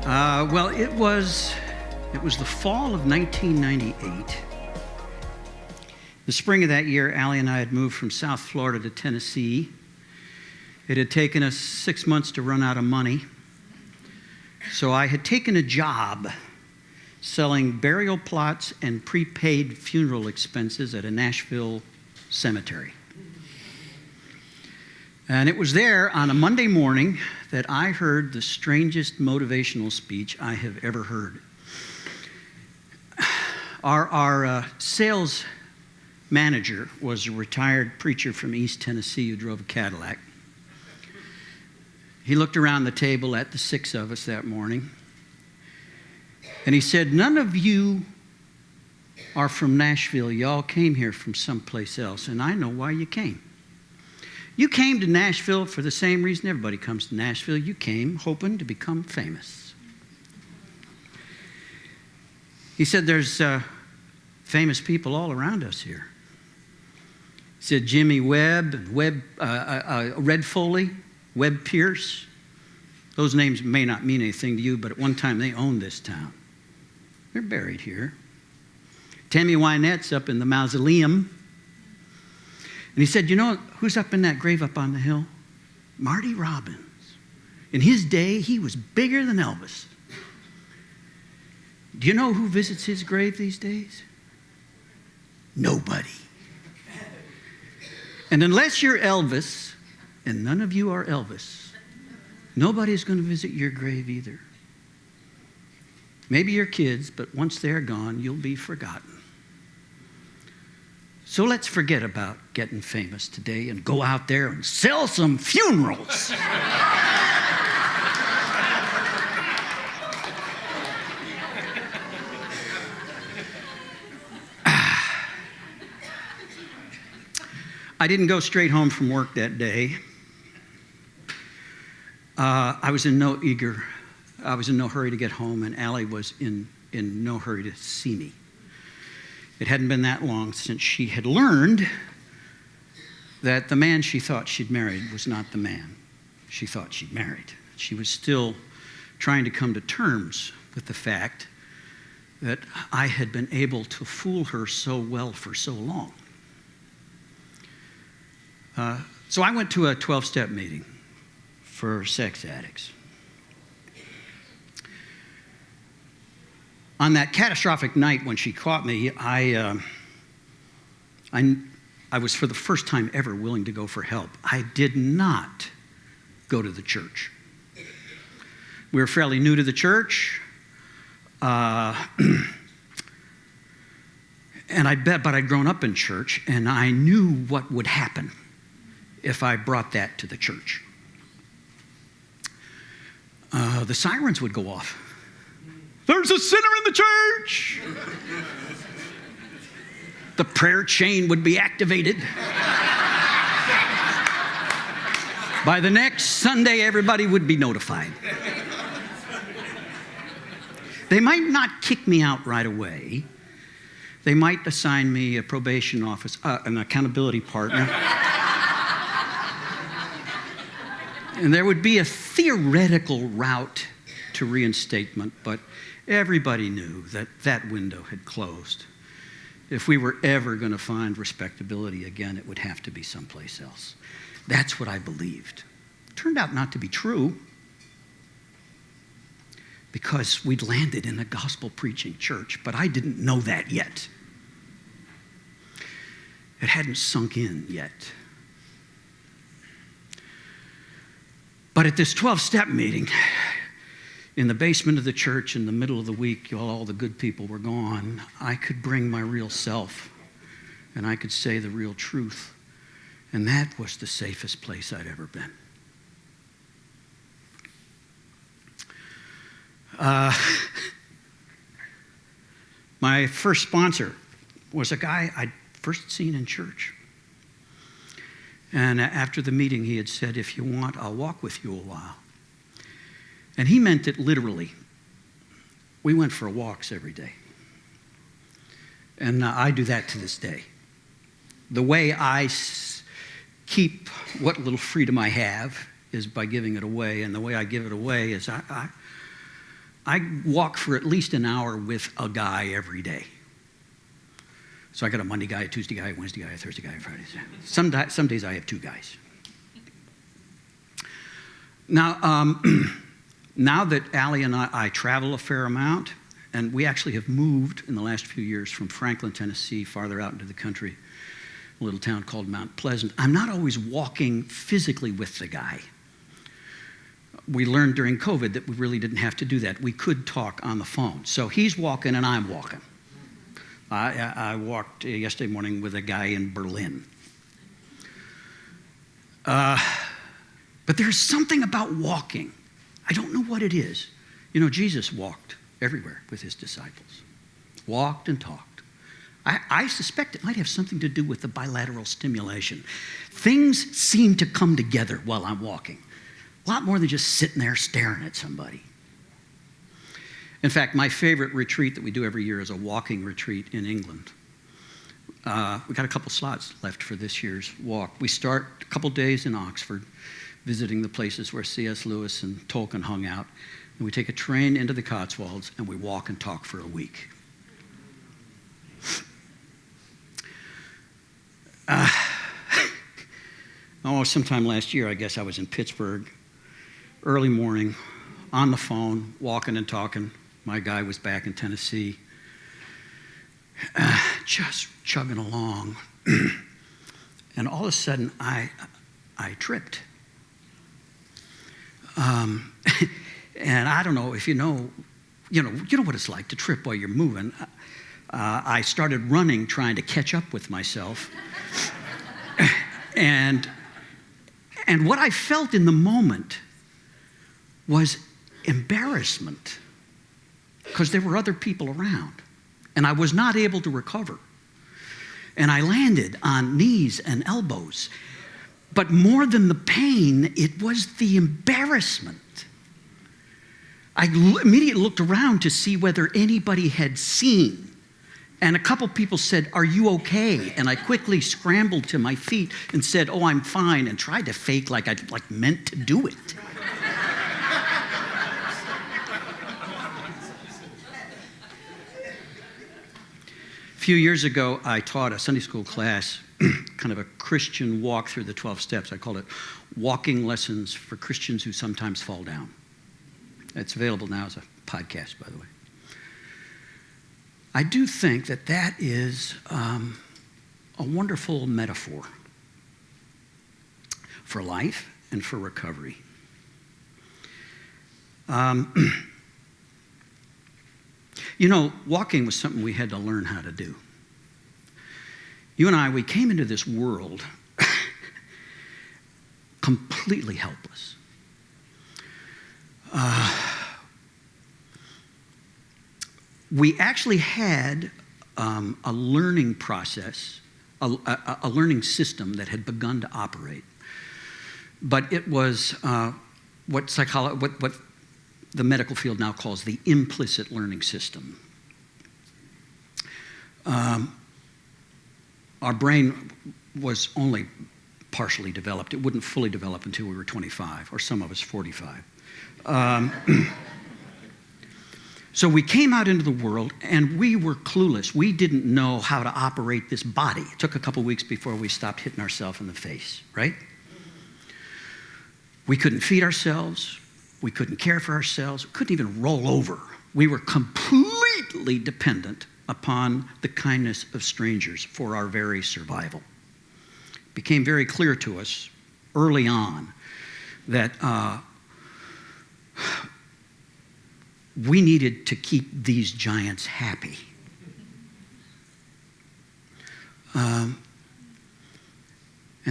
Well, it was the fall of 1998. The spring of that year, Allie and I had moved from South Florida to Tennessee. It had taken us 6 months to run out of money. So I had taken a job selling burial plots and prepaid funeral expenses at a Nashville cemetery. And it was there on a Monday morning that I heard the strangest motivational speech I have ever heard. Our sales manager was a retired preacher from East Tennessee who drove a Cadillac. He looked around the table at the 6 of us that morning, and he said, "None of you are from Nashville. Y'all came here from someplace else, and I know why you came. You came to Nashville for the same reason everybody comes to Nashville. You came hoping to become famous." He said, "There's famous people all around us here." He said, Jimmy Webb, Red Foley, Webb Pierce. Those names may not mean anything to you, but at one time they owned this town. They're buried here. Tammy Wynette's up in the mausoleum. And he said, "You know who's up in that grave up on the hill? Marty Robbins. In his day, he was bigger than Elvis. Do you know who visits his grave these days? Nobody. And unless you're Elvis, and none of you are Elvis, nobody's going to visit your grave either. Maybe your kids, but once they're gone, you'll be forgotten. So let's forget about getting famous today and go out there and sell some funerals." I didn't go straight home from work that day. I was in no hurry to get home, and Allie was in no hurry to see me. It hadn't been that long since she had learned that the man she thought she'd married was not the man she thought she'd married. She was still trying to come to terms with the fact that I had been able to fool her so well for so long. So I went to a 12-step meeting for sex addicts. On that catastrophic night when she caught me, I was for the first time ever willing to go for help. I did not go to the church. We were fairly new to the church, and but I'd grown up in church, and I knew what would happen if I brought that to the church. The sirens would go off. "There's a sinner in the church!" The prayer chain would be activated. By the next Sunday, everybody would be notified. They might not kick me out right away. They might assign me a probation officer, an accountability partner. And there would be a theoretical route to reinstatement, but everybody knew that that window had closed. If we were ever going to find respectability again, it would have to be someplace else. That's what I believed. It turned out not to be true, because we'd landed in a gospel-preaching church, but I didn't know that yet. It hadn't sunk in yet. But at this 12-step meeting, in the basement of the church in the middle of the week, while all the good people were gone, I could bring my real self, and I could say the real truth. And that was the safest place I'd ever been. My first sponsor was a guy I'd first seen in church. And after the meeting, he had said, "If you want, I'll walk with you a while." And he meant it literally. We went for walks every day. And I do that to this day. The way I keep what little freedom I have is by giving it away. And the way I give it away is I walk for at least an hour with a guy every day. So I got a Monday guy, a Tuesday guy, a Wednesday guy, a Thursday guy, a Friday. Some days I have 2 guys. Now, now that Allie and I travel a fair amount, and we actually have moved in the last few years from Franklin, Tennessee, farther out into the country, a little town called Mount Pleasant. I'm not always walking physically with the guy. We learned during COVID that we really didn't have to do that. We could talk on the phone. So he's walking and I'm walking. I walked yesterday morning with a guy in Berlin. But there's something about walking. I don't know what it is. You know, Jesus walked everywhere with his disciples. Walked and talked. I suspect it might have something to do with the bilateral stimulation. Things seem to come together while I'm walking. A lot more than just sitting there staring at somebody. In fact, my favorite retreat that we do every year is a walking retreat in England. We got a couple slots left for this year's walk. We start a couple days in Oxford, visiting the places where C.S. Lewis and Tolkien hung out. And we take a train into the Cotswolds and we walk and talk for a week. Sometime last year, I guess I was in Pittsburgh, early morning, on the phone, walking and talking. My guy was back in Tennessee, just chugging along. And all of a sudden, I tripped. And I don't know if you know what it's like to trip while you're moving. I started running, trying to catch up with myself. And what I felt in the moment was embarrassment because there were other people around and I was not able to recover. And I landed on knees and elbows. But more than the pain, it was the embarrassment. I immediately looked around to see whether anybody had seen. And a couple people said, "Are you okay?" And I quickly scrambled to my feet and said, "Oh, I'm fine," and tried to fake like I meant to do it. A few years ago, I taught a Sunday school class, kind of a Christian walk through the 12 steps. I called it Walking Lessons for Christians Who Sometimes Fall Down. It's available now as a podcast, by the way. I do think that is a wonderful metaphor for life and for recovery. Walking was something we had to learn how to do. You and I, we came into this world completely helpless. We actually had a learning process, a learning system that had begun to operate. But it was what the medical field now calls the implicit learning system. Our brain was only partially developed. It wouldn't fully develop until we were 25, or some of us 45. So we came out into the world, and we were clueless. We didn't know how to operate this body. It took a couple weeks before we stopped hitting ourselves in the face, right? We couldn't feed ourselves. We couldn't care for ourselves. We couldn't even roll over. We were completely dependent upon the kindness of strangers for our very survival. It became very clear to us early on that we needed to keep these giants happy. And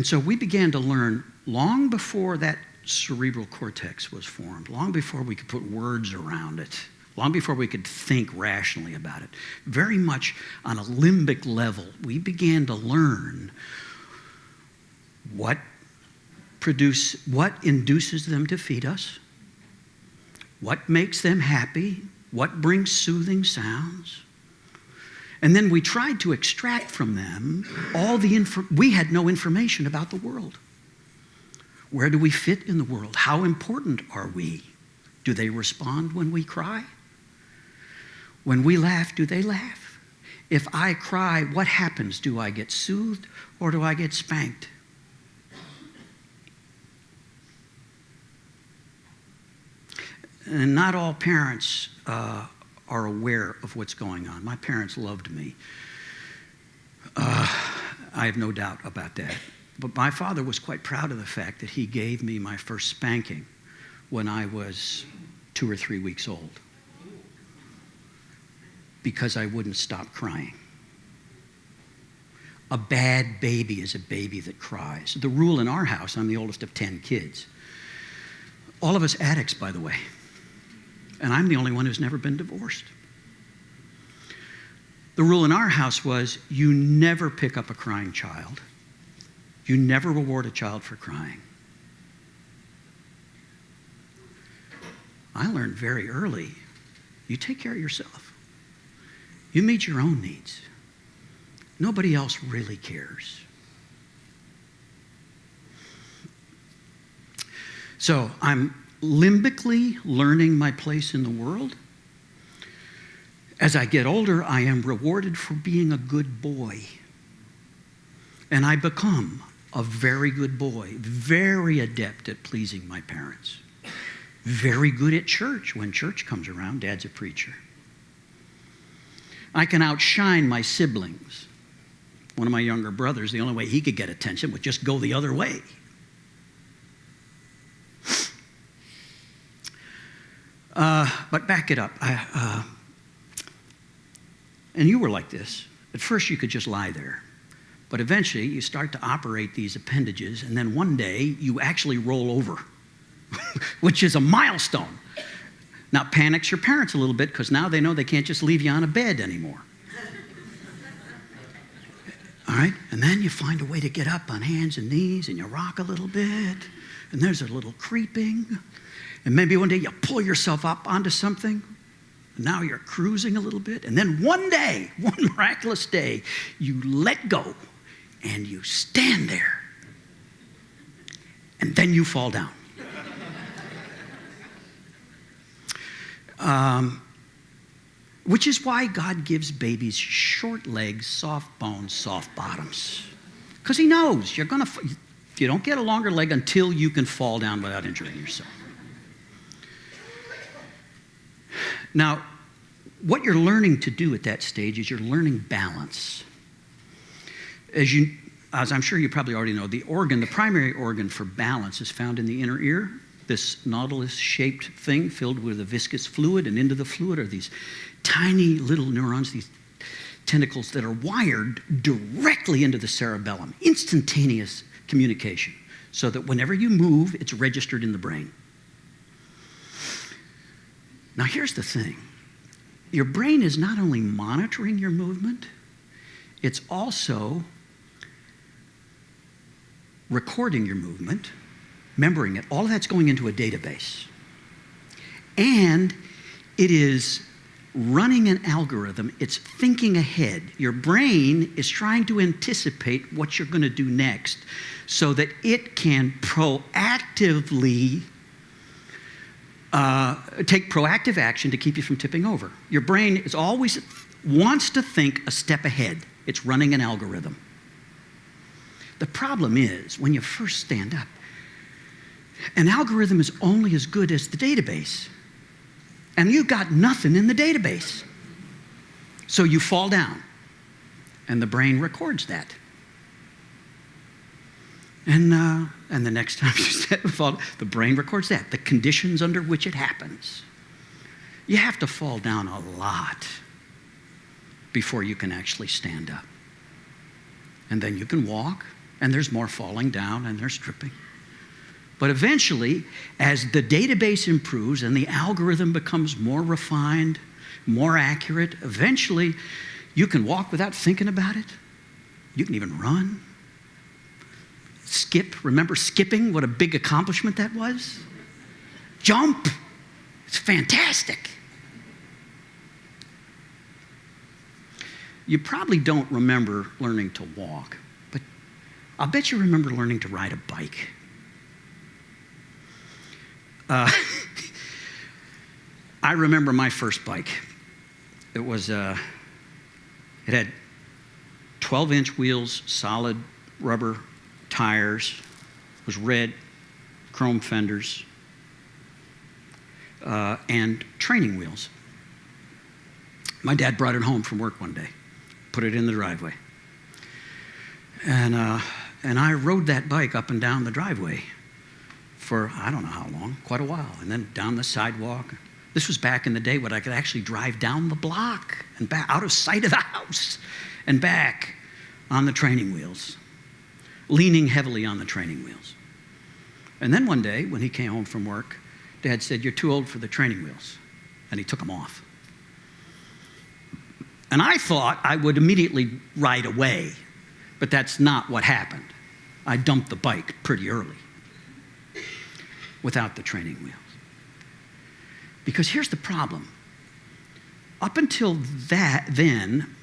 so we began to learn long before that cerebral cortex was formed, long before we could put words around it, long before we could think rationally about it. Very much on a limbic level, we began to learn what induces them to feed us, what makes them happy, what brings soothing sounds. And then we tried to extract from them all we had no information about the world. Where do we fit in the world? How important are we? Do they respond when we cry? When we laugh, do they laugh? If I cry, what happens? Do I get soothed or do I get spanked? And not all parents are aware of what's going on. My parents loved me. I have no doubt about that. But my father was quite proud of the fact that he gave me my first spanking when I was 2 or 3 weeks old, because I wouldn't stop crying. A bad baby is a baby that cries. The rule in our house, I'm the oldest of 10 kids. All of us addicts, by the way. And I'm the only one who's never been divorced. The rule in our house was you never pick up a crying child. You never reward a child for crying. I learned very early, you take care of yourself. You meet your own needs. Nobody else really cares. So I'm limbically learning my place in the world. As I get older, I am rewarded for being a good boy. And I become a very good boy, very adept at pleasing my parents, very good at church. When church comes around, Dad's a preacher. I can outshine my siblings. One of my younger brothers, the only way he could get attention was just go the other way. But back it up. And you were like this. At first, you could just lie there. But eventually, you start to operate these appendages, and then one day, you actually roll over, which is a milestone. Now, it panics your parents a little bit, because now they know they can't just leave you on a bed anymore. All right? And then you find a way to get up on hands and knees, and you rock a little bit, and there's a little creeping. And maybe one day you pull yourself up onto something. And now you're cruising a little bit. And then one day, one miraculous day, you let go and you stand there. And then you fall down. Which is why God gives babies short legs, soft bones, soft bottoms. Because he knows you don't get a longer leg until you can fall down without injuring yourself. Now, what you're learning to do at that stage is you're learning balance. As I'm sure you probably already know, the primary organ for balance is found in the inner ear. This nautilus-shaped thing filled with a viscous fluid, and into the fluid are these tiny little neurons, these tentacles that are wired directly into the cerebellum. Instantaneous communication, so that whenever you move, it's registered in the brain. Now, here's the thing. Your brain is not only monitoring your movement, it's also recording your movement, remembering it. All of that's going into a database. And it is running an algorithm. It's thinking ahead. Your brain is trying to anticipate what you're going to do next so that it can proactively take proactive action to keep you from tipping over. Your brain is always wants to think a step ahead. It's running an algorithm. The problem is, when you first stand up, an algorithm is only as good as the database. And you've got nothing in the database. So you fall down, and the brain records that. And the next time you fall, the brain records that, the conditions under which it happens. You have to fall down a lot before you can actually stand up. And then you can walk, and there's more falling down, and there's tripping. But eventually, as the database improves and the algorithm becomes more refined, more accurate, eventually you can walk without thinking about it. You can even run. Skip. Remember skipping? What a big accomplishment that was. Jump. It's fantastic. You probably don't remember learning to walk, but I'll bet you remember learning to ride a bike. I remember my first bike. It had 12-inch wheels, solid rubber tires. It was red, chrome fenders, and training wheels. My dad brought it home from work one day, put it in the driveway. And I rode that bike up and down the driveway for I don't know how long, quite a while, and then down the sidewalk. This was back in the day when I could actually drive down the block and back out of sight of the house and back on the training wheels, leaning heavily on the training wheels. And then one day when he came home from work, Dad said, "You're too old for the training wheels." And he took them off. And I thought I would immediately ride away, but that's not what happened. I dumped the bike pretty early without the training wheels. Because here's the problem. Up until then,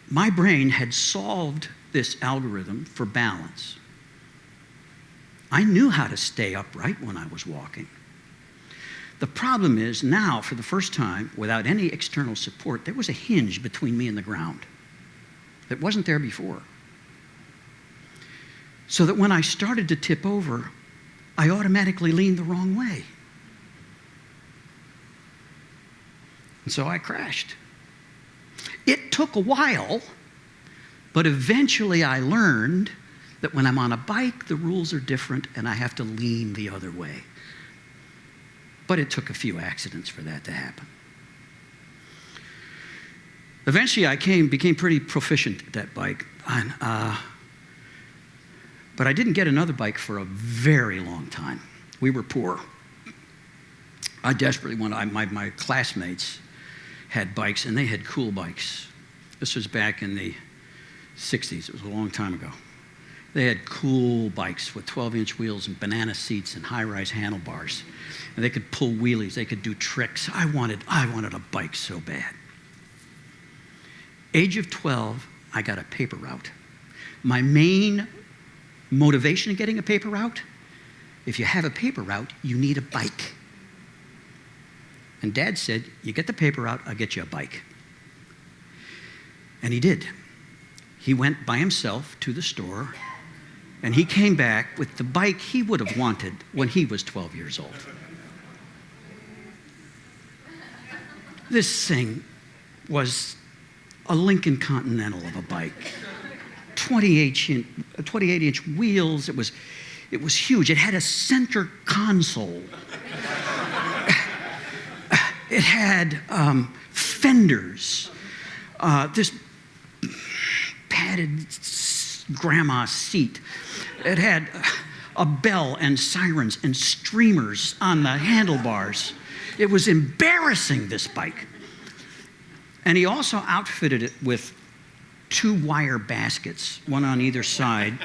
my brain had solved this algorithm for balance. I knew how to stay upright when I was walking. The problem is now, for the first time, without any external support, there was a hinge between me and the ground that wasn't there before. So that when I started to tip over, I automatically leaned the wrong way. And so I crashed. It took a while, but eventually I learned that when I'm on a bike, the rules are different and I have to lean the other way. But it took a few accidents for that to happen. Eventually I became pretty proficient at that bike. But I didn't get another bike for a very long time. We were poor. I desperately wanted, my classmates had bikes, and they had cool bikes. This was back in the 60s. It was a long time ago. They had cool bikes with 12-inch wheels and banana seats and high-rise handlebars. And they could pull wheelies. They could do tricks. I wanted a bike so bad. Age of 12, I got a paper route. My main motivation in getting a paper route, if you have a paper route, you need a bike. And Dad said, "You get the paper route, I'll get you a bike." And he did. He went by himself to the store, and he came back with the bike he would have wanted when he was 12 years old. This thing was a Lincoln Continental of a bike. 28-inch wheels. It was huge. It had a center console. It had fenders. This padded grandma seat. It had a bell and sirens and streamers on the handlebars. It was embarrassing, this bike. And he also outfitted it with 2 wire baskets, one on either side,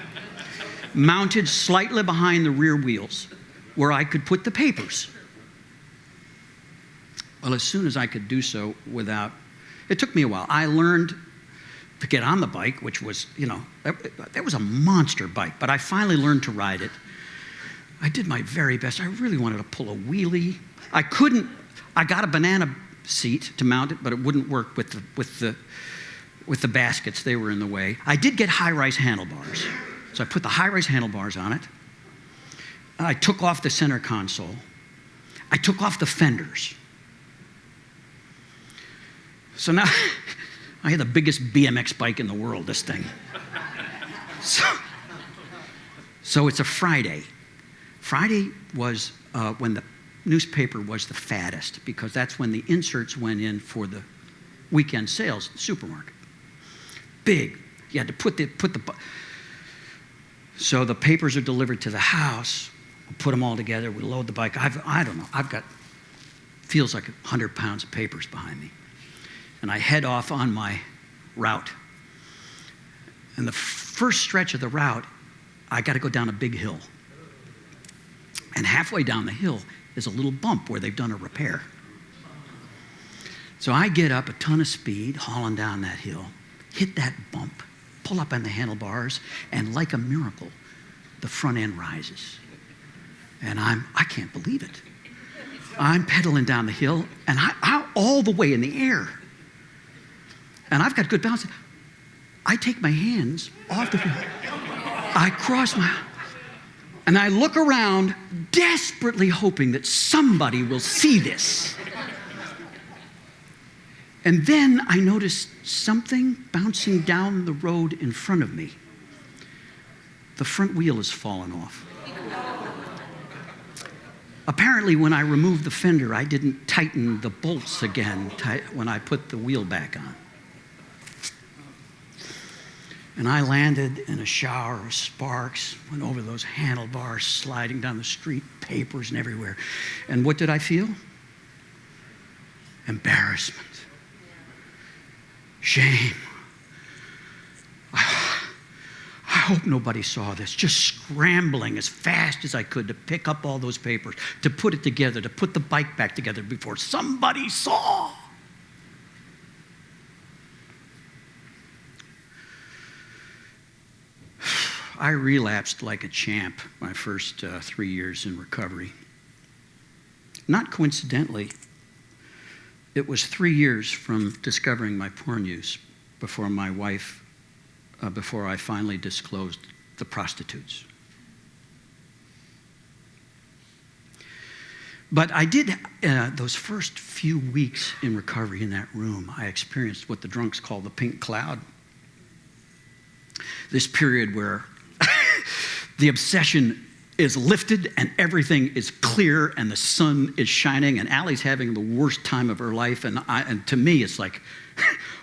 mounted slightly behind the rear wheels, where I could put the papers. Well, as soon as I could do so without, it took me a while. I learned to get on the bike, which was, that was a monster bike, but I finally learned to ride it. I did my very best. I really wanted to pull a wheelie. I got a banana seat to mount it, but it wouldn't work with the baskets. They were in the way. I did get high-rise handlebars. So I put the high-rise handlebars on it. I took off the center console. I took off the fenders. So now I had the biggest BMX bike in the world, this thing. So it's a Friday. Friday was when the newspaper was the fattest, because that's when the inserts went in for the weekend sales at the supermarket. Big. You had to put the so the papers are delivered to the house. We put them all together. We load the bike. I don't know. I've got, feels like 100 pounds of papers behind me. And I head off on my route. And the first stretch of the route, I got to go down a big hill. And halfway down the hill is a little bump where they've done a repair. So I get up a ton of speed, hauling down that hill, hit that bump, pull up on the handlebars, and like a miracle, the front end rises. And I can't believe it. I'm pedaling down the hill, and I'm all the way in the air. And I've got good balance. I take my hands off the wheel. I cross and I look around, desperately hoping that somebody will see this. And then I notice something bouncing down the road in front of me. The front wheel has fallen off. Apparently, when I removed the fender, I didn't tighten the bolts again when I put the wheel back on. And I landed in a shower of sparks, went over those handlebars, sliding down the street, papers and everywhere. And what did I feel? Embarrassment. Shame. I hope nobody saw this. Just scrambling as fast as I could to pick up all those papers, to put it together, to put the bike back together before somebody saw. I relapsed like a champ my first 3 years in recovery. Not coincidentally, it was 3 years from discovering my porn use before my wife, before I finally disclosed the prostitutes. But I did, those first few weeks in recovery in that room, I experienced what the drunks call the pink cloud. This period where the obsession is lifted and everything is clear and the sun is shining and Allie's having the worst time of her life. And to me, it's like,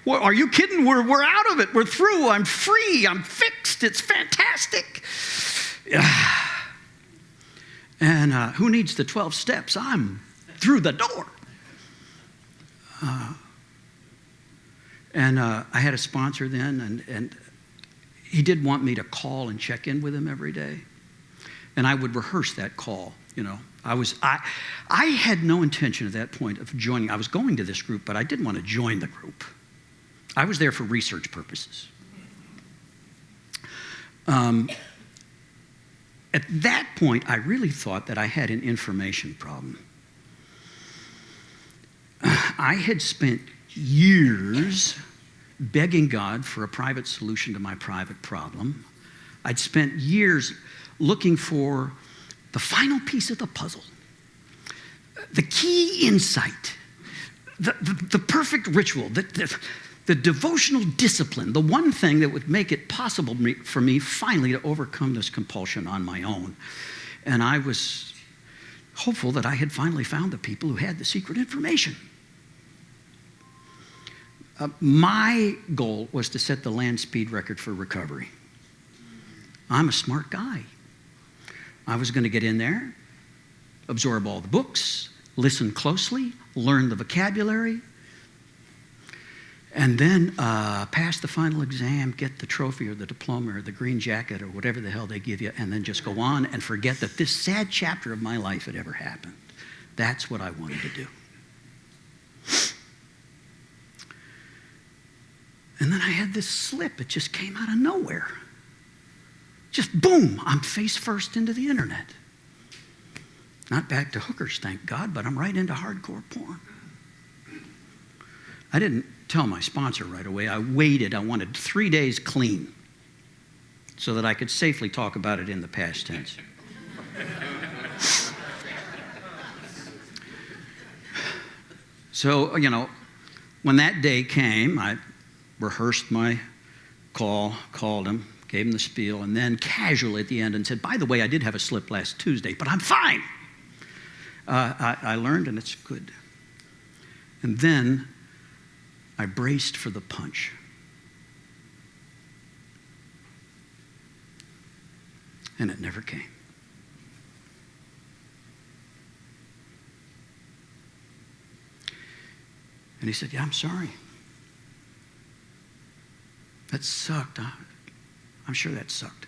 well, are you kidding? We're out of it. We're through. I'm free. I'm fixed. It's fantastic. And who needs the 12 steps? I'm through the door. I had a sponsor then, and he did want me to call and check in with him every day. And I would rehearse that call, you know. I had no intention at that point of joining. I was going to this group, but I didn't want to join the group. I was there for research purposes. At that point, I really thought that I had an information problem. I had spent years begging God for a private solution to my private problem. I'd spent years looking for the final piece of the puzzle, the key insight, the perfect ritual, the devotional discipline, the one thing that would make it possible for me finally to overcome this compulsion on my own. And I was hopeful that I had finally found the people who had the secret information. My goal was to set the land speed record for recovery. I'm a smart guy. I was going to get in there, absorb all the books, listen closely, learn the vocabulary, and then pass the final exam, get the trophy or the diploma or the green jacket or whatever the hell they give you, and then just go on and forget that this sad chapter of my life had ever happened. That's what I wanted to do. And then I had this slip. It just came out of nowhere. Just boom, I'm face first into the internet. Not back to hookers, thank God, but I'm right into hardcore porn. I didn't tell my sponsor right away. I waited. I wanted 3 days clean so that I could safely talk about it in the past tense. So, you know, when that day came, I rehearsed my call, called him, gave him the spiel, and then casually at the end and said, by the way, I did have a slip last Tuesday, but I'm fine. I learned, and it's good. And then I braced for the punch. And it never came. And he said, yeah, I'm sorry. That sucked. I'm sure that sucked.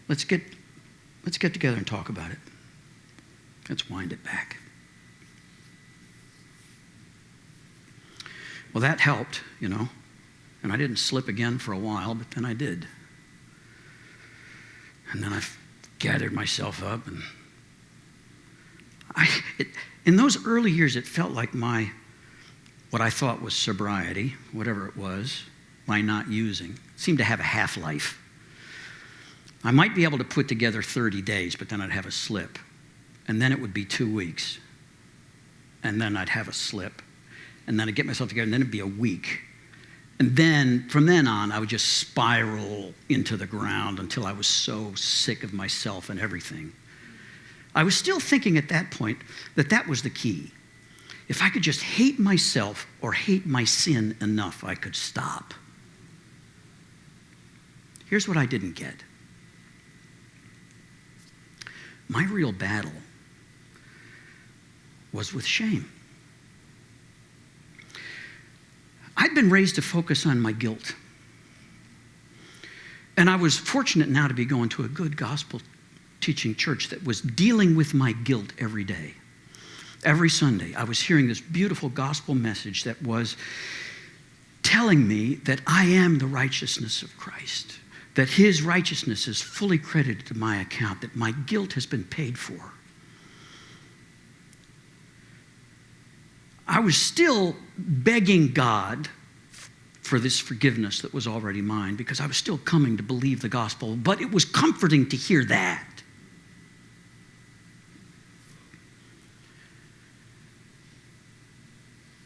Let's get together and talk about it. Let's wind it back. Well, that helped, you know, and I didn't slip again for a while, but then I did. And then I gathered myself up, and in those early years, it felt like my what I thought was sobriety, whatever it was, by not using, seemed to have a half-life. I might be able to put together 30 days, but then I'd have a slip. And then it would be 2 weeks. And then I'd have a slip. And then I'd get myself together, and then it'd be a week. And then, from then on, I would just spiral into the ground until I was so sick of myself and everything. I was still thinking at that point that that was the key. If I could just hate myself or hate my sin enough, I could stop. Here's what I didn't get. My real battle was with shame. I'd been raised to focus on my guilt. And I was fortunate now to be going to a good gospel teaching church that was dealing with my guilt every day. Every Sunday, I was hearing this beautiful gospel message that was telling me that I am the righteousness of Christ, that his righteousness is fully credited to my account, that my guilt has been paid for. I was still begging God for this forgiveness that was already mine because I was still coming to believe the gospel, but it was comforting to hear that.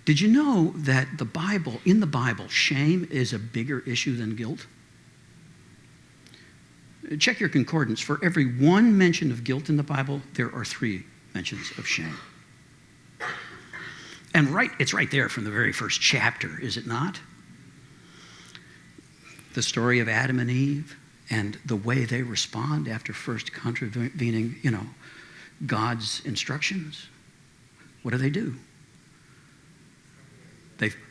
Did you know that in the Bible, shame is a bigger issue than guilt? Check your concordance. For every one mention of guilt in the Bible, there are 3 mentions of shame. And it's right there from the very first chapter, is it not? The story of Adam and Eve and the way they respond after first contravening, God's instructions. What do?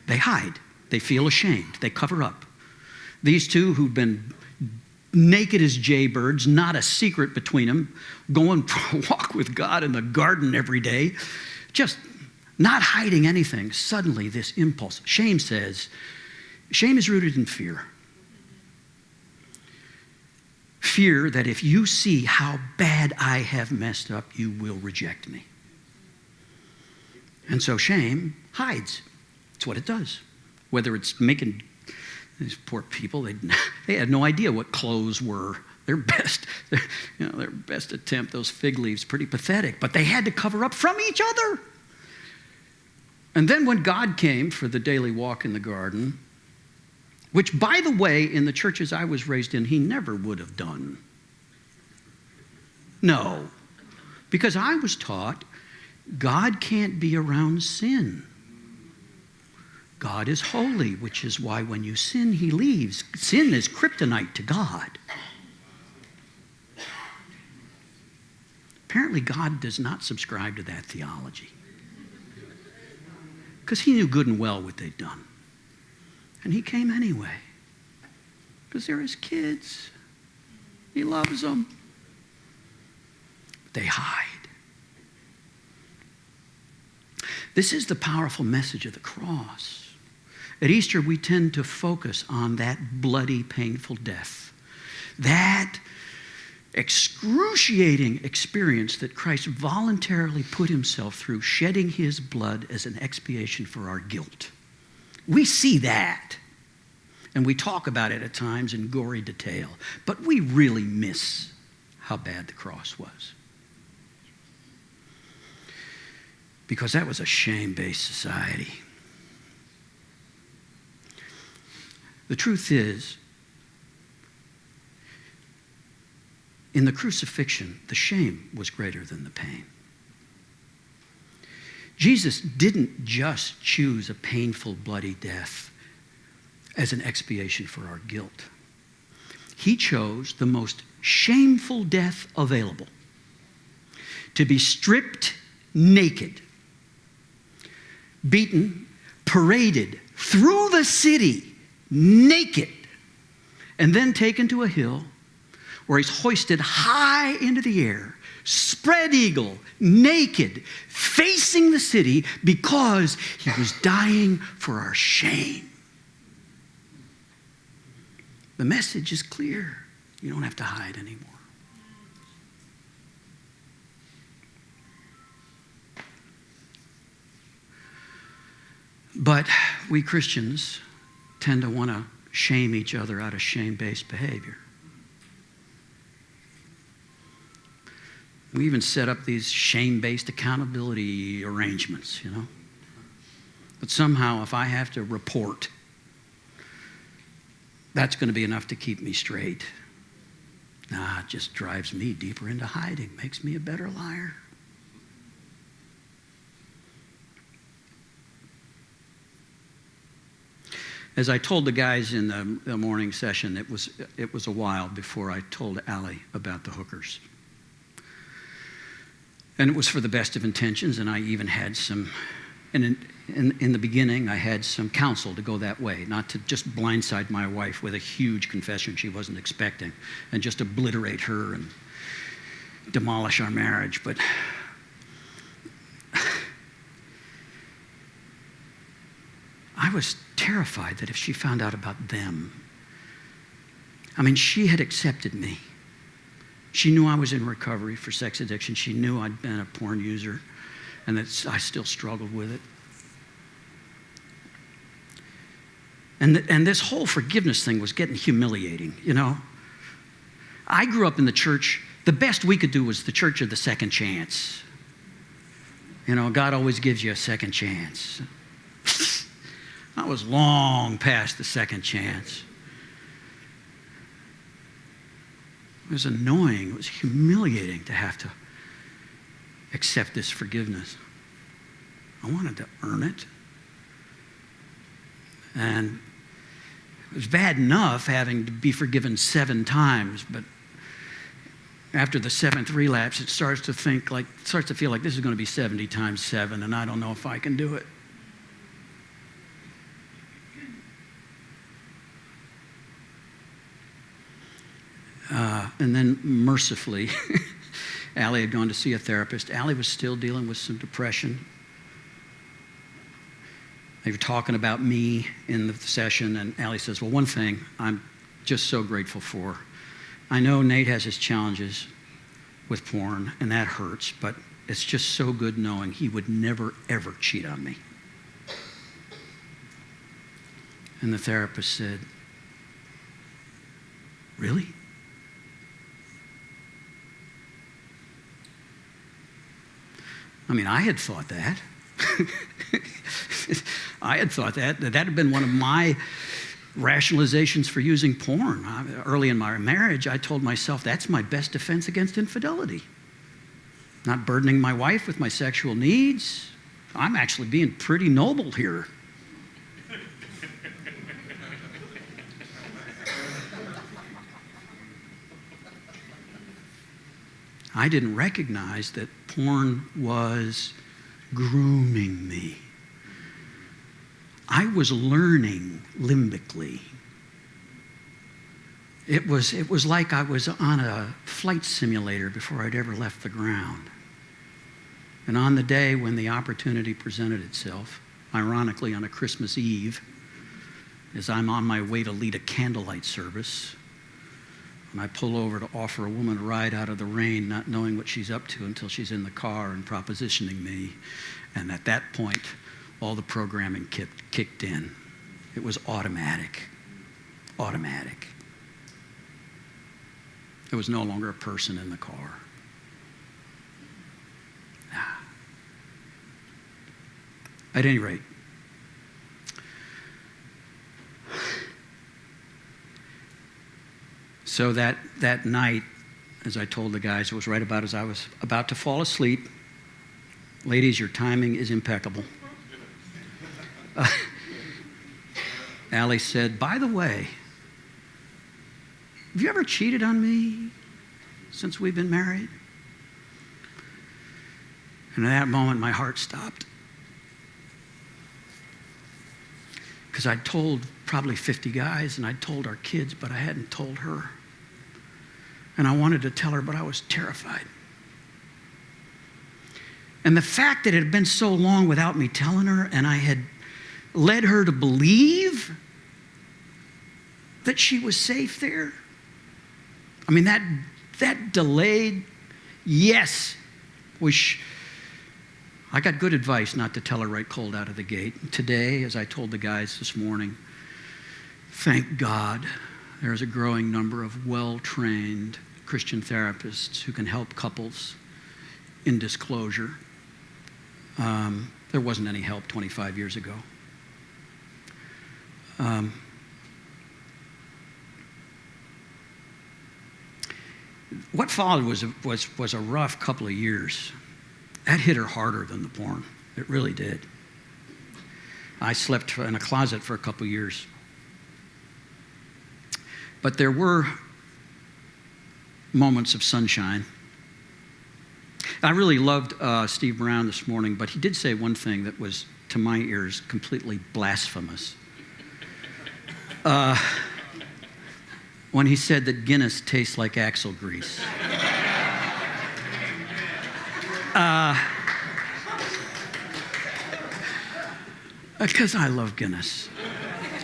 They hide. They feel ashamed. They cover up. These two who've been naked as jaybirds, not a secret between them, going for a walk with God in the garden every day, just not hiding anything. Suddenly this impulse, shame is rooted in fear. Fear that if you see how bad I have messed up, you will reject me. And so shame hides. It's what it does. Whether it's making these poor people, they had no idea what clothes were. Their best attempt, those fig leaves, pretty pathetic. But they had to cover up from each other. And then when God came for the daily walk in the garden, which, by the way, in the churches I was raised in, he never would have done. No. Because I was taught God can't be around sin. God is holy, which is why when you sin, he leaves. Sin is kryptonite to God. Apparently, God does not subscribe to that theology. Because he knew good and well what they'd done. And he came anyway. Because they're his kids. He loves them. They hide. This is the powerful message of the cross. At Easter, we tend to focus on that bloody, painful death. That excruciating experience that Christ voluntarily put himself through, shedding his blood as an expiation for our guilt. We see that, and we talk about it at times in gory detail, but we really miss how bad the cross was. Because that was a shame-based society. The truth is, in the crucifixion, the shame was greater than the pain. Jesus didn't just choose a painful, bloody death as an expiation for our guilt. He chose the most shameful death available, to be stripped naked, beaten, paraded through the city naked, and then taken to a hill where he's hoisted high into the air, spread eagle, naked, facing the city because he was dying for our shame. The message is clear. You don't have to hide anymore. But we Christians tend to want to shame each other out of shame-based behavior. We even set up these shame-based accountability arrangements, But somehow, if I have to report, that's going to be enough to keep me straight. Nah, it just drives me deeper into hiding, makes me a better liar. As I told the guys in the morning session, it was a while before I told Allie about the hookers. And it was for the best of intentions, and I even had some, in the beginning, I had some counsel to go that way, not to just blindside my wife with a huge confession she wasn't expecting and just obliterate her and demolish our marriage. But I was terrified that if she found out about them, she had accepted me. She knew I was in recovery for sex addiction. She knew I'd been a porn user and that I still struggled with it. And this whole forgiveness thing was getting humiliating, I grew up in the church. The best we could do was the church of the second chance. God always gives you a second chance. I was long past the second chance. It was annoying. It was humiliating to have to accept this forgiveness. I wanted to earn it. And it was bad enough having to be forgiven 7 times, but after the 7th relapse, it starts to feel like this is going to be 70 times 7, and I don't know if I can do it. And then mercifully, Allie had gone to see a therapist. Allie was still dealing with some depression. They were talking about me in the session, and Allie says, well, one thing I'm just so grateful for. I know Nate has his challenges with porn, and that hurts, but it's just so good knowing he would never, ever cheat on me. And the therapist said, really? I had thought that. I had thought that had been one of my rationalizations for using porn. Early in my marriage, I told myself that's my best defense against infidelity. Not burdening my wife with my sexual needs. I'm actually being pretty noble here. I didn't recognize that porn was grooming me. I was learning limbically. It was like I was on a flight simulator before I'd ever left the ground. And on the day when the opportunity presented itself, ironically on a Christmas Eve, as I'm on my way to lead a candlelight service, and I pull over to offer a woman a ride out of the rain, not knowing what she's up to until she's in the car and propositioning me. And at that point, all the programming kicked in. It was automatic. Automatic. There was no longer a person in the car. At any rate, so that night, as I told the guys, it was right about as I was about to fall asleep. Ladies, your timing is impeccable. Allie said, by the way, have you ever cheated on me since we've been married? And at that moment, my heart stopped. Because I'd told probably 50 guys, and I'd told our kids, but I hadn't told her. And I wanted to tell her, but I was terrified. And the fact that it had been so long without me telling her, and I had led her to believe that she was safe there. that delayed yes, which I got good advice not to tell her right cold out of the gate. Today, as I told the guys this morning, thank God there's a growing number of well-trained Christian therapists who can help couples in disclosure. There wasn't any help 25 years ago. What followed was a rough couple of years. That hit her harder than the porn. It really did. I slept in a closet for a couple of years. But there were moments of sunshine. I really loved Steve Brown this morning, but he did say one thing that was, to my ears, completely blasphemous. When he said that Guinness tastes like axle grease. Because I love Guinness.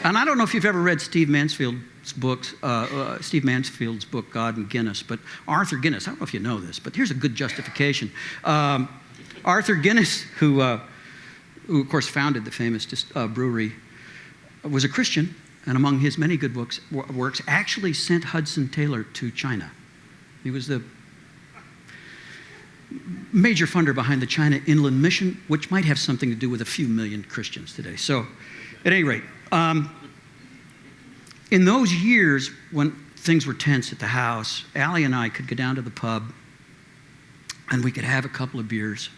And I don't know if you've ever read Steve Mansfield's book, God and Guinness, but Arthur Guinness, I don't know if you know this, but here's a good justification. Arthur Guinness, who of course founded the famous brewery, was a Christian, and among his many good works, actually sent Hudson Taylor to China. He was the major funder behind the China Inland Mission, which might have something to do with a few million Christians today. So, at any rate, in those years when things were tense at the house, Allie and I could go down to the pub and we could have a couple of beers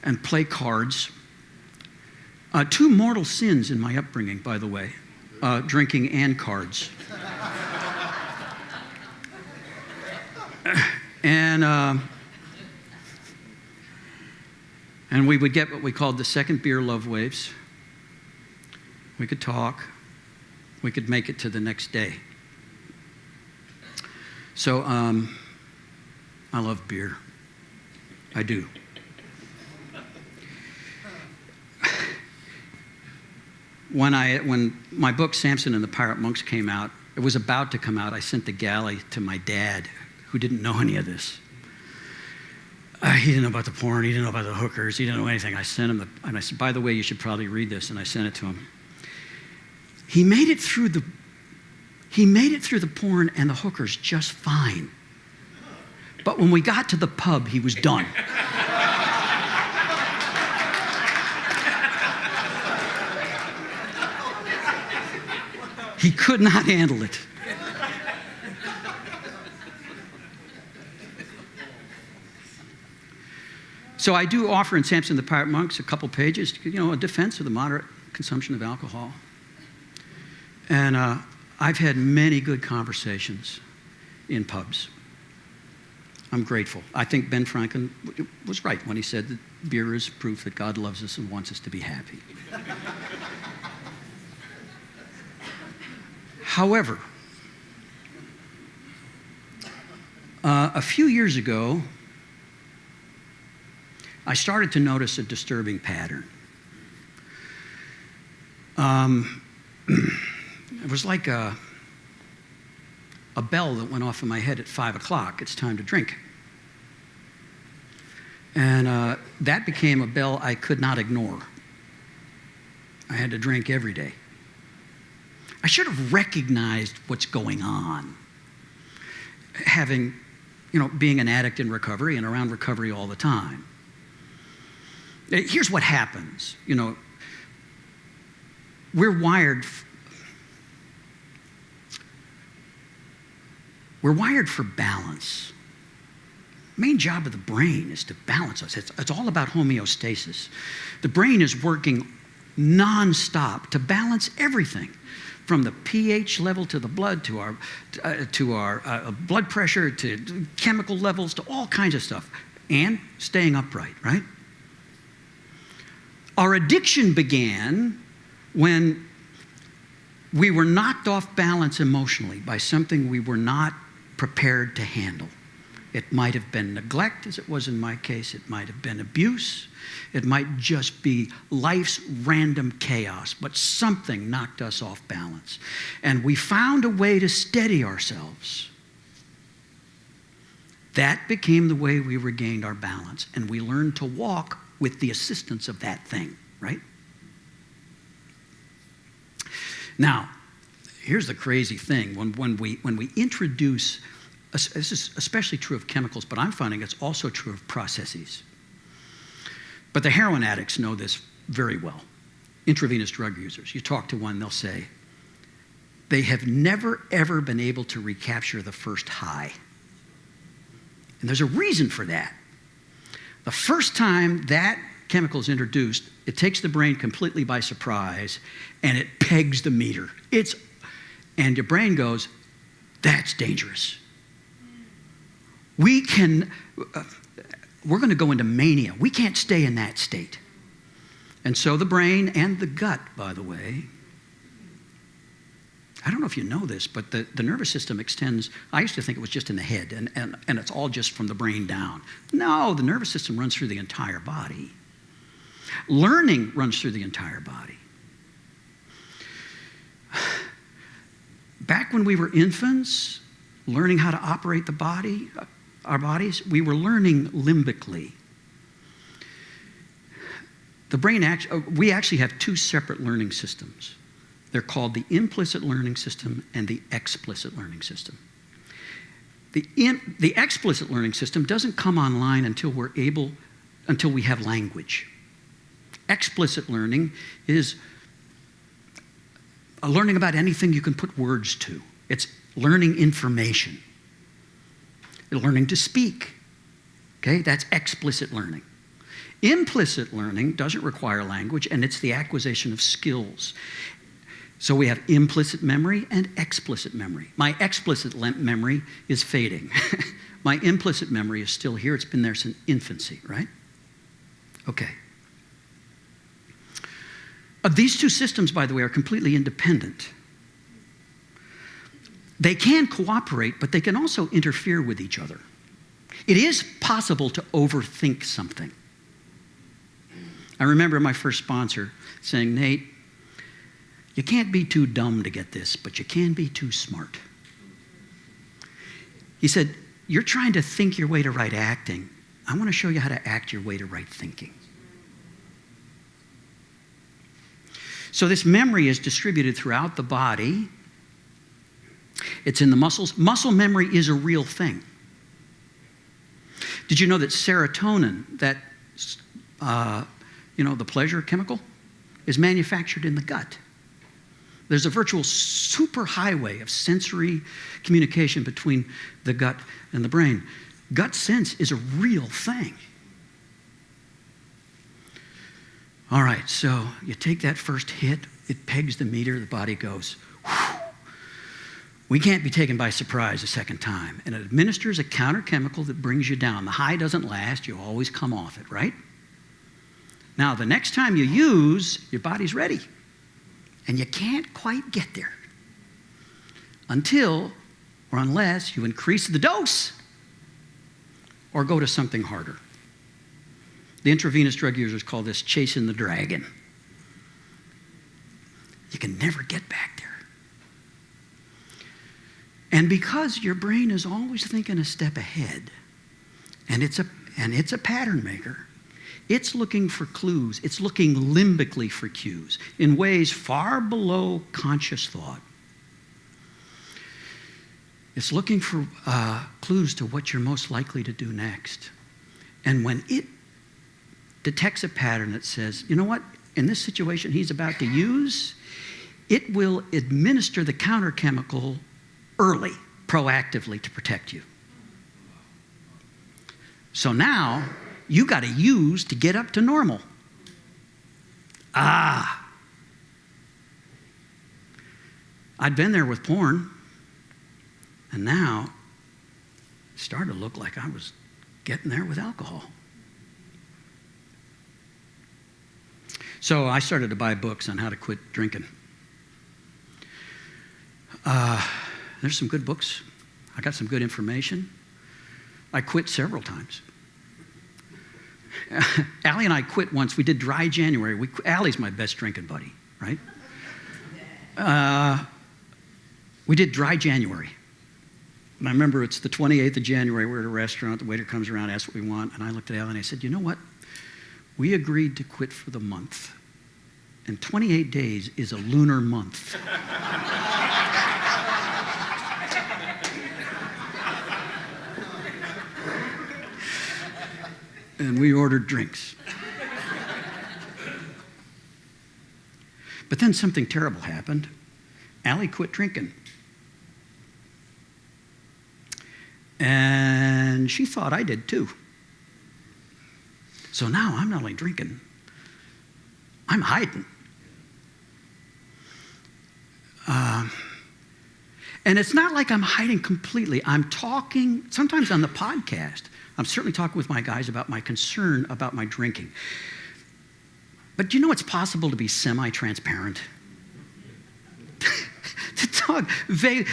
and play cards. Two mortal sins in my upbringing, by the way, drinking and cards. And we would get what we called the second beer love waves. We could talk. We could make it to the next day. So I love beer. I do. When my book, Samson and the Pirate Monks, came out, it was about to come out, I sent the galley to my dad, who didn't know any of this. He didn't know about the porn, he didn't know about the hookers, he didn't know anything. I sent him, and I said, by the way, you should probably read this, and I sent it to him. He made it through the porn and the hookers just fine. But when we got to the pub, he was done. He could not handle it. So I do offer in Samson the Pirate Monks a couple pages, a defense of the moderate consumption of alcohol. And I've had many good conversations in pubs. I'm grateful. I think Ben Franklin was right when he said that beer is proof that God loves us and wants us to be happy. However, a few years ago, I started to notice a disturbing pattern. It was like a bell that went off in my head at 5 o'clock. It's time to drink. And that became a bell I could not ignore. I had to drink every day. I should have recognized what's going on. Being an addict in recovery and around recovery all the time. Here's what happens. We're wired for balance. Main job of the brain is to balance us. It's all about homeostasis. The brain is working nonstop to balance everything, from the pH level to the blood, to our blood pressure, to chemical levels, to all kinds of stuff, and staying upright, right? Our addiction began when we were knocked off balance emotionally by something we were not prepared to handle. It might have been neglect, as it was in my case. It might have been abuse. It might just be life's random chaos, but something knocked us off balance. And we found a way to steady ourselves. That became the way we regained our balance, and we learned to walk with the assistance of that thing, right? Now, here's the crazy thing. When we introduce, this is especially true of chemicals, but I'm finding it's also true of processes. But the heroin addicts know this very well. Intravenous drug users. You talk to one, they'll say, they have never, ever been able to recapture the first high. And there's a reason for that. The first time that chemical is introduced, it takes the brain completely by surprise, and it pegs the meter. And your brain goes, that's dangerous. We're going to go into mania. We can't stay in that state. And so the brain and the gut, by the way, I don't know if you know this, but the nervous system extends. I used to think it was just in the head, and it's all just from the brain down. No, the nervous system runs through the entire body. Learning runs through the entire body. Back when we were infants, learning how to operate the body, our bodies, we were learning limbically. The brain, we actually have two separate learning systems. They're called the implicit learning system and the explicit learning system. The explicit learning system doesn't come online until we have language. Explicit learning is a learning about anything you can put words to. It's learning information. Learning to speak. Okay, that's explicit learning. Implicit learning doesn't require language, and it's the acquisition of skills. So we have implicit memory and explicit memory. My explicit memory is fading. My implicit memory is still here. It's been there since infancy, right? Okay. These two systems, by the way, are completely independent. They can cooperate, but they can also interfere with each other. It is possible to overthink something. I remember my first sponsor saying, Nate, you can't be too dumb to get this, but you can be too smart. He said, you're trying to think your way to right acting. I want to show you how to act your way to right thinking. So this memory is distributed throughout the body. It's in the muscles. Muscle memory is a real thing. Did you know that serotonin, the pleasure chemical, is manufactured in the gut? There's a virtual superhighway of sensory communication between the gut and the brain. Gut sense is a real thing. All right, so you take that first hit, it pegs the meter, the body goes, whew. We can't be taken by surprise a second time. And it administers a counter-chemical that brings you down. The high doesn't last, you always come off it, right? Now, the next time you use, your body's ready. And you can't quite get there until or unless you increase the dose or go to something harder. The intravenous drug users call this chasing the dragon. You can never get back there. And because your brain is always thinking a step ahead, and it's a pattern maker, it's looking for clues. It's looking limbically for cues in ways far below conscious thought. It's looking for clues to what you're most likely to do next. And when it detects a pattern that says, you know what, in this situation he's about to use, it will administer the counter-chemical early, proactively to protect you. So now, you got to use to get up to normal. I'd been there with porn, and now it started to look like I was getting there with alcohol. So I started to buy books on how to quit drinking. There's some good books. I got some good information. I quit several times. Allie and I quit once. We did dry January. Allie's my best drinking buddy, right? We did dry January. And I remember it's the 28th of January. We're at a restaurant. The waiter comes around, asks what we want. And I looked at Allie and I said, you know what? we agreed to quit for the month. And 28 days is a lunar month. And we ordered drinks. But then something terrible happened. Allie quit drinking. And she thought I did too. So now I'm not only drinking, I'm hiding. And it's not like I'm hiding completely. I'm talking, sometimes on the podcast, I'm certainly talking with my guys about my concern about my drinking. But do you know it's possible to be semi-transparent? To talk vague.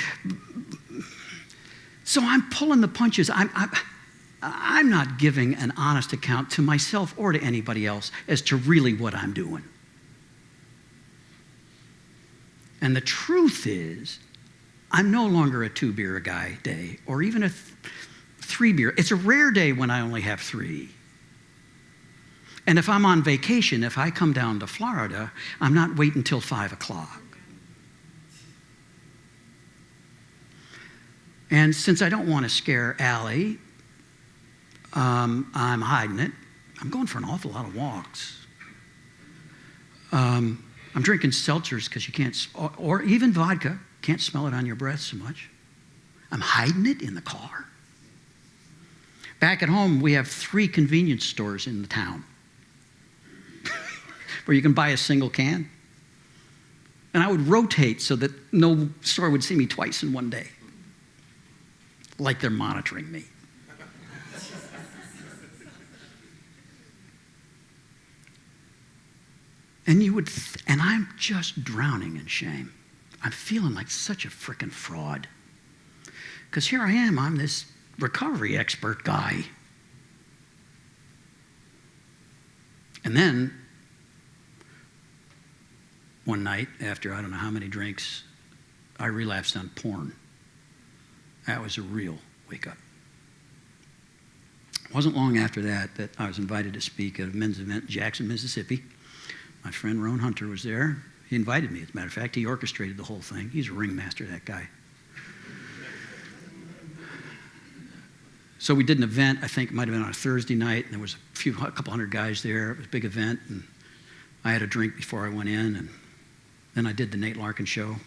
So I'm pulling the punches. I'm not giving an honest account to myself or to anybody else as to really what I'm doing. And the truth is, I'm no longer a 2-beer a guy day or even a 3-beer. It's a rare day when I only have 3. And if I'm on vacation, if I come down to Florida, I'm not waiting until 5 o'clock. And since I don't want to scare Allie, I'm hiding it. I'm going for an awful lot of walks. I'm drinking seltzers because you can't, or even vodka. Can't smell it on your breath so much. I'm hiding it in the car. Back at home, we have 3 convenience stores in the town where you can buy a single can. And I would rotate so that no store would see me twice in one day. Like they're monitoring me. And I'm just drowning in shame. I'm feeling like such a frickin' fraud. Because here I am, I'm this recovery expert guy. And then, one night, after I don't know how many drinks, I relapsed on porn. That was a real wake-up. It wasn't long after that I was invited to speak at a men's event in Jackson, Mississippi. My friend Roan Hunter was there. He invited me, as a matter of fact. He orchestrated the whole thing. He's a ringmaster, that guy. So we did an event, I think it might have been on a Thursday night, and there was a couple hundred guys there. It was a big event, and I had a drink before I went in, and then I did the Nate Larkin show.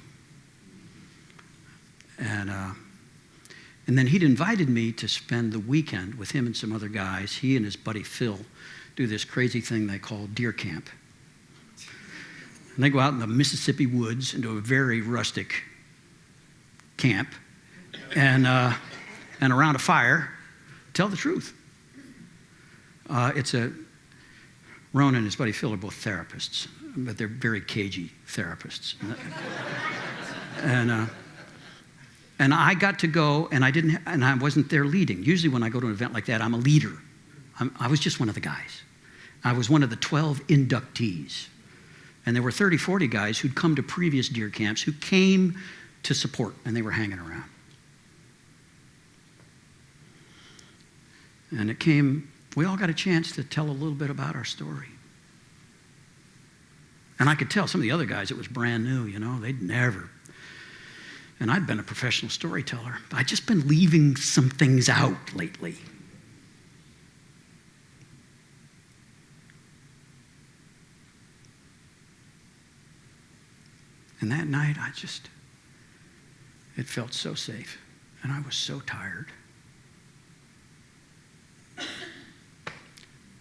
And then he'd invited me to spend the weekend with him and some other guys. He and his buddy Phil do this crazy thing they call deer camp. And they go out in the Mississippi woods into a very rustic camp and around a fire, tell the truth. Ron and his buddy Phil are both therapists, but they're very cagey therapists. And I got to go, and I wasn't there leading. Usually when I go to an event like that, I'm a leader. I was just one of the guys. I was one of the 12 inductees. And there were 30, 40 guys who'd come to previous deer camps who came to support, and they were hanging around. And we all got a chance to tell a little bit about our story. And I could tell some of the other guys it was brand new, they'd never. And I'd been a professional storyteller. But I'd just been leaving some things out lately. And that night, it felt so safe. And I was so tired.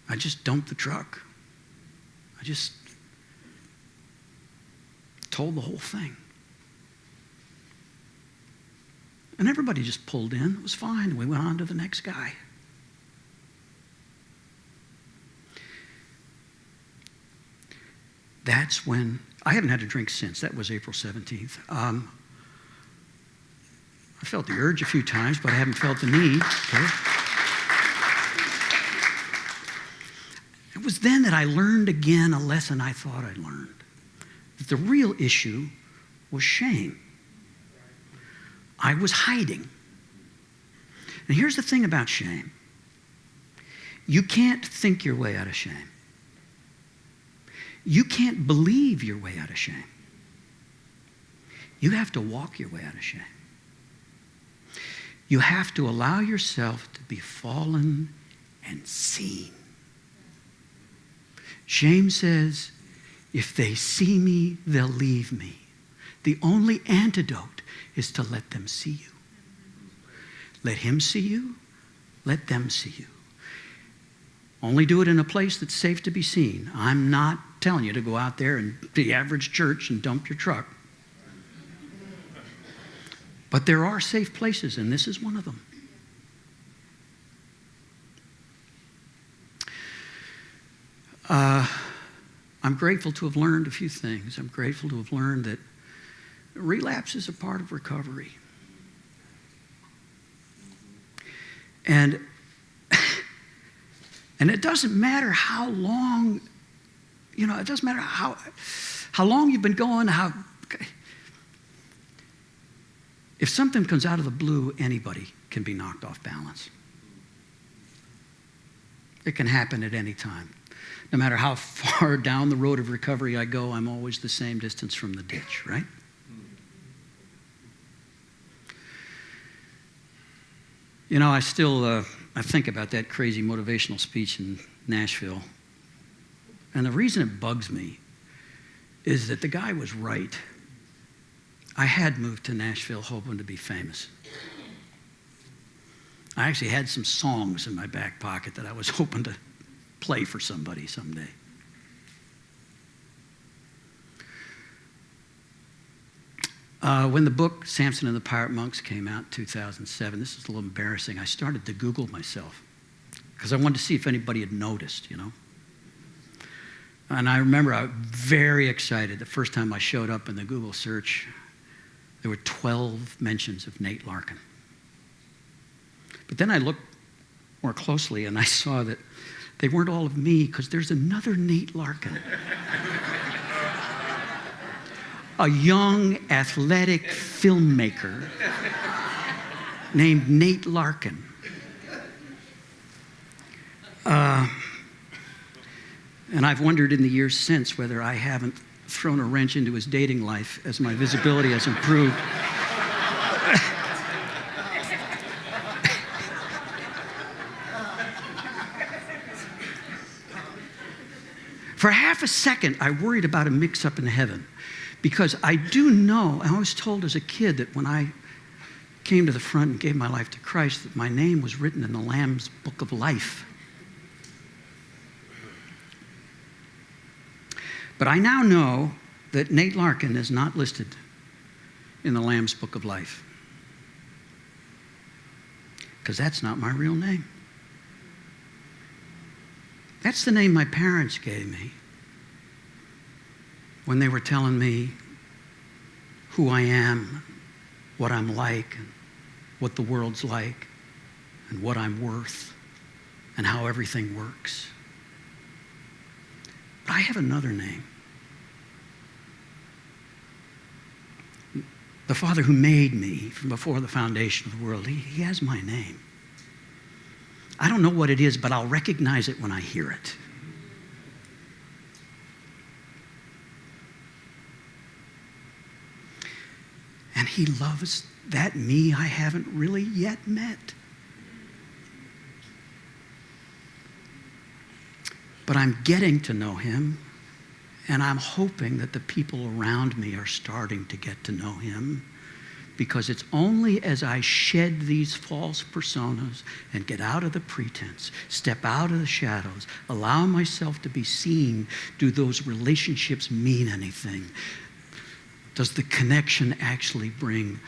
I just dumped the truck. I just told the whole thing. And everybody just pulled in. It was fine. We went on to the next guy. That's when, I haven't had a drink since. That was April 17th. I felt the urge a few times, but I haven't felt the need. Okay. It was then that I learned again a lesson I thought I'd learned. That the real issue was shame. I was hiding. And here's the thing about shame. You can't think your way out of shame. You can't believe your way out of shame. You have to walk your way out of shame. You have to allow yourself to be fallen and seen. Shame says, if they see me, they'll leave me. The only antidote is to let them see you. Let him see you. Let them see you. Only do it in a place that's safe to be seen. I'm not telling you to go out there and the average church and dump your truck. But there are safe places, and this is one of them. I'm grateful to have learned a few things. I'm grateful to have learned that relapse is a part of recovery. And it doesn't matter how long, it doesn't matter how long you've been going, if something comes out of the blue, anybody can be knocked off balance. It can happen at any time. No matter how far down the road of recovery I go, I'm always the same distance from the ditch, right? I still I think about that crazy motivational speech in Nashville. And the reason it bugs me is that the guy was right. I had moved to Nashville hoping to be famous. I actually had some songs in my back pocket that I was hoping to play for somebody someday. When the book Samson and the Pirate Monks came out in 2007, this is a little embarrassing, I started to Google myself because I wanted to see if anybody had noticed, And I remember I was very excited the first time I showed up in the Google search. There were 12 mentions of Nate Larkin. But then I looked more closely and I saw that they weren't all of me because there's another Nate Larkin. A young, athletic filmmaker named Nate Larkin. And I've wondered in the years since whether I haven't thrown a wrench into his dating life as my visibility has improved. For half a second, I worried about a mix-up in heaven. Because I do know, I was told as a kid that when I came to the front and gave my life to Christ, that my name was written in the Lamb's Book of Life. But I now know that Nate Larkin is not listed in the Lamb's Book of Life. Because that's not my real name. That's the name my parents gave me when they were telling me who I am, what I'm like, and what the world's like, and what I'm worth, and how everything works. But I have another name. The Father who made me from before the foundation of the world, he has my name. I don't know what it is, but I'll recognize it when I hear it. And he loves that me I haven't really yet met. But I'm getting to know him, and I'm hoping that the people around me are starting to get to know him, because it's only as I shed these false personas and get out of the pretense, step out of the shadows, allow myself to be seen, do those relationships mean anything? Does the connection actually bring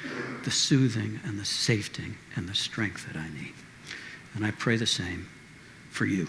the soothing and the safety and the strength that I need? And I pray the same for you.